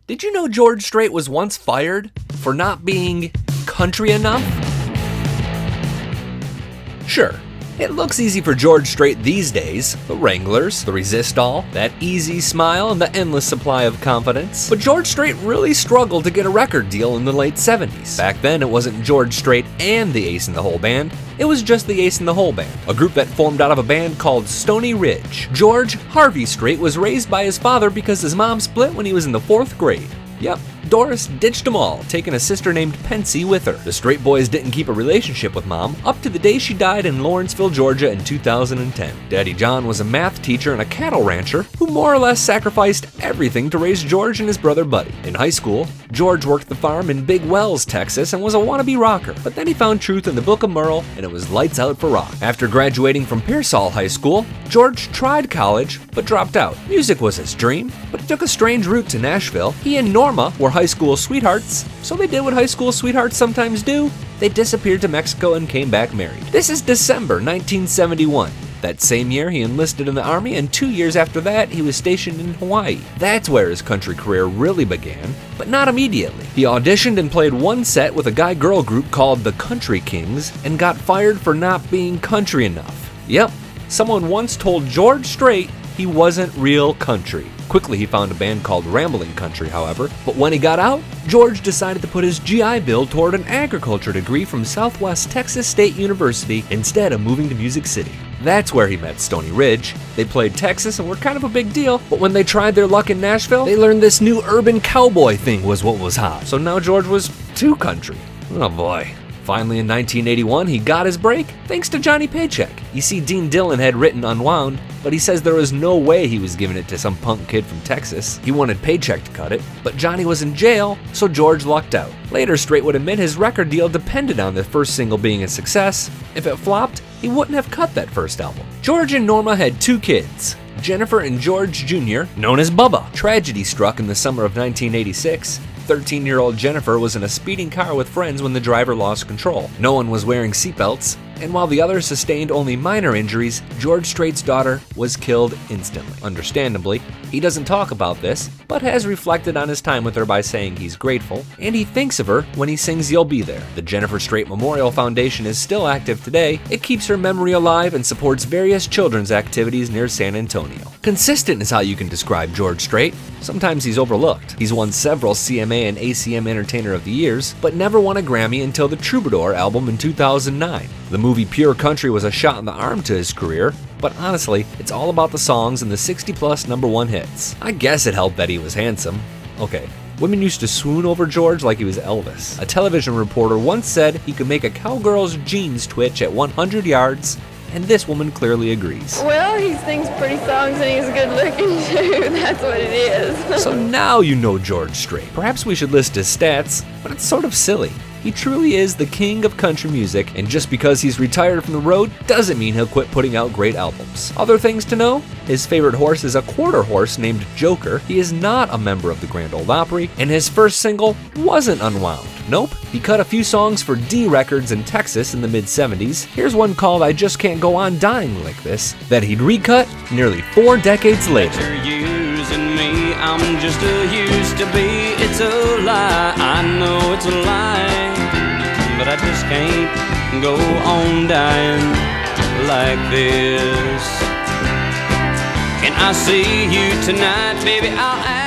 Did you know George Strait was once fired for not being country enough? Sure, it looks easy for George Strait these days. The Wranglers, the Resistol, that easy smile, and the endless supply of confidence. But George Strait really struggled to get a record deal in the late 70s. Back then, it wasn't George Strait and the Ace in the Hole Band. It was just the Ace in the Hole Band, a group that formed out of a band called Stony Ridge. George Harvey Strait was raised by his father because his mom split when he was in the 4th grade. Yep, Doris ditched them all, taking a sister named Pensy with her. The Strait boys didn't keep a relationship with Mom up to the day she died in Lawrenceville, Georgia in 2010. Daddy John was a math teacher and a cattle rancher who more or less sacrificed everything to raise George and his brother Buddy. In high school, George worked the farm in Big Wells, Texas, and was a wannabe rocker. But then he found truth in the Book of Merle, and it was lights out for rock. After graduating from Pearsall High School, George tried college, but dropped out. Music was his dream, but it took a strange route to Nashville. He and Norma were high school sweethearts, so they did what high school sweethearts sometimes do. They disappeared to Mexico and came back married. This is December 1971. That same year, he enlisted in the Army, and 2 years after that, he was stationed in Hawaii. That's where his country career really began, but not immediately. He auditioned and played one set with a guy-girl group called the Country Kings and got fired for not being country enough. Yep, someone once told George Strait he wasn't real country. Quickly, he found a band called Ramblin' Country, however. But when he got out, George decided to put his GI Bill toward an agriculture degree from Southwest Texas State University instead of moving to Music City. That's where he met Stony Ridge. They played Texas and were kind of a big deal, but when they tried their luck in Nashville, they learned this new urban cowboy thing was what was hot. So now George was too country. Oh boy. Finally, in 1981, he got his break thanks to Johnny Paycheck. You see, Dean Dillon had written Unwound, but he says there was no way he was giving it to some punk kid from Texas. He wanted Paycheck to cut it, but Johnny was in jail, so George lucked out. Later, Strait would admit his record deal depended on the first single being a success. If it flopped, he wouldn't have cut that first album. George and Norma had 2 kids, Jennifer and George Jr., known as Bubba. Tragedy struck in the summer of 1986. 13-year-old Jennifer was in a speeding car with friends when the driver lost control. No one was wearing seatbelts, and while the others sustained only minor injuries, George Strait's daughter was killed instantly. Understandably, he doesn't talk about this, but has reflected on his time with her by saying he's grateful, and he thinks of her when he sings You'll Be There. The Jennifer Strait Memorial Foundation is still active today. It keeps her memory alive and supports various children's activities near San Antonio. Consistent is how you can describe George Strait. Sometimes he's overlooked. He's won several CMA and ACM Entertainer of the Years, but never won a Grammy until the Troubadour album in 2009. The movie Pure Country was a shot in the arm to his career, but honestly, it's all about the songs and the 60-plus #1 hits. I guess it helped that he was handsome. Okay, women used to swoon over George like he was Elvis. A television reporter once said he could make a cowgirl's jeans twitch at 100 yards, and this woman clearly agrees. Well, he sings pretty songs and he's good looking too, that's what it is. So now you know George Strait. Perhaps we should list his stats, but it's sort of silly. He truly is the king of country music, and just because he's retired from the road doesn't mean he'll quit putting out great albums. Other things to know? His favorite horse is a quarter horse named Joker. He is not a member of the Grand Ole Opry, and his first single wasn't Unwound. Nope, he cut a few songs for D Records in Texas in the mid-70s. Here's one called I Just Can't Go On Dying Like This that he'd recut nearly 4 decades later. I'm just a used to be, it's a lie, I know it's a lie, but I just can't go on dying like this. Can I see you tonight, baby, I'll ask